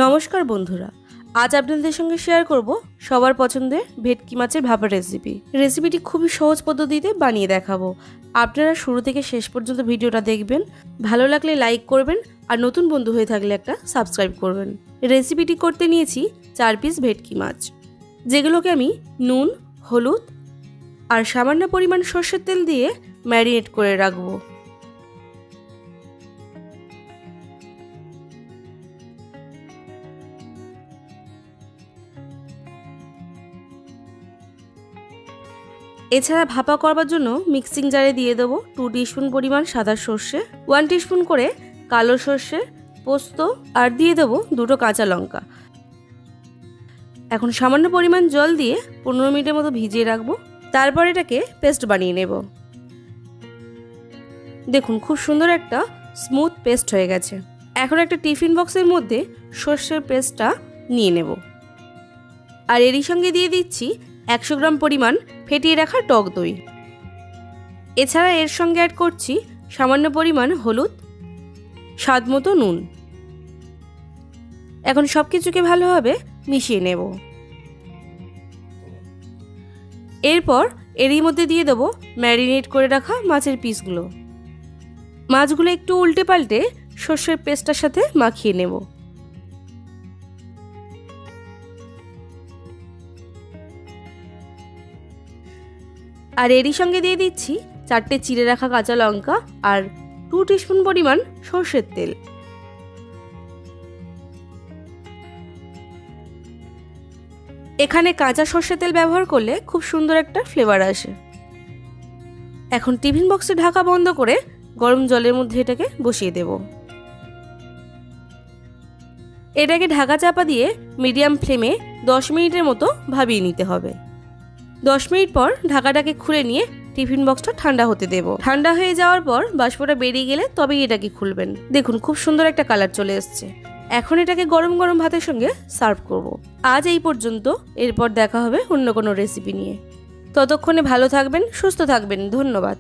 নমস্কার বন্ধুরা, আজ আপনাদের সঙ্গে শেয়ার করব সবার পছন্দের ভেটকি মাছের ভাপা রেসিপিটি খুবই সহজ পদ্ধতিতে বানিয়ে দেখাবো। আপনারা শুরু থেকে শেষ পর্যন্ত ভিডিওটা দেখবেন। ভালো লাগলে লাইক করবেন আর নতুন বন্ধু হয়ে থাকলে একটা সাবস্ক্রাইব করবেন। রেসিপিটি করতে নিয়েছি 4 পিস ভেটকি মাছ, যেগুলোকে আমি নুন, হলুদ আর সামান্য পরিমাণ সরষের তেল দিয়ে ম্যারিনেট করে রাখবো। এছাড়া ভাপা করবার জন্য মিক্সিং জারে দিয়ে দেবো 2 টিস্পুন পরিমাণ সাদা সর্ষে, 1 টিস্পুন করে কালো সর্ষে, পোস্ত আর দিয়ে দেবো 2টো কাঁচা লঙ্কা। এখন সামান্য পরিমাণ জল দিয়ে 15 মিনিটের মতো ভিজিয়ে রাখবো। তারপর এটাকে পেস্ট বানিয়ে নেব। দেখুন, খুব সুন্দর একটা স্মুথ পেস্ট হয়ে গেছে। এখন একটা টিফিন বক্সের মধ্যে সর্ষের পেস্টটা নিয়ে নেব আর এরই সঙ্গে দিয়ে দিচ্ছি 100 গ্রাম পরিমাণ ফেটিয়ে রাখা টক দই। এছাড়া এর সঙ্গে অ্যাড করছি সামান্য পরিমাণ হলুদ, স্বাদ মতো নুন। এখন সব কিছুকে ভালোভাবে মিশিয়ে নেব। এরপর এরই মধ্যে দিয়ে দেবো ম্যারিনেট করে রাখা মাছের পিসগুলো। মাছগুলো একটু উল্টে পাল্টে সর্ষের পেস্টটার সাথে মাখিয়ে নেব। আর এরই সঙ্গে দিয়ে দিচ্ছি 4টে চিড়ে রাখা কাঁচা লঙ্কা আর 2 টিস্পুন পরিমাণ সরষের তেল। এখানে কাঁচা সরষের তেল ব্যবহার করলে খুব সুন্দর একটা ফ্লেভার আসে। এখন টিফিন বক্সে ঢাকা বন্ধ করে গরম জলের মধ্যে এটাকে বসিয়ে দেব। এটাকে ঢাকা চাপা দিয়ে মিডিয়াম ফ্লেমে 10 মিনিটের মতো ভাপিয়ে নিতে হবে। 10 মিনিট পর ঢাকাটাকে খুলে নিয়ে টিফিন বক্সটা ঠান্ডা হতে দেব। ঠান্ডা হয়ে যাওয়ার পর বাষ্পটা বেরিয়ে গেলে তবেই এটাকে খুলবেন। দেখুন, খুব সুন্দর একটা কালার চলে এসছে। এখন এটাকে গরম গরম ভাতের সঙ্গে সার্ভ করব। আজ এই পর্যন্ত, এরপর দেখা হবে অন্য কোনো রেসিপি নিয়ে। ততক্ষণে ভালো থাকবেন, সুস্থ থাকবেন। ধন্যবাদ।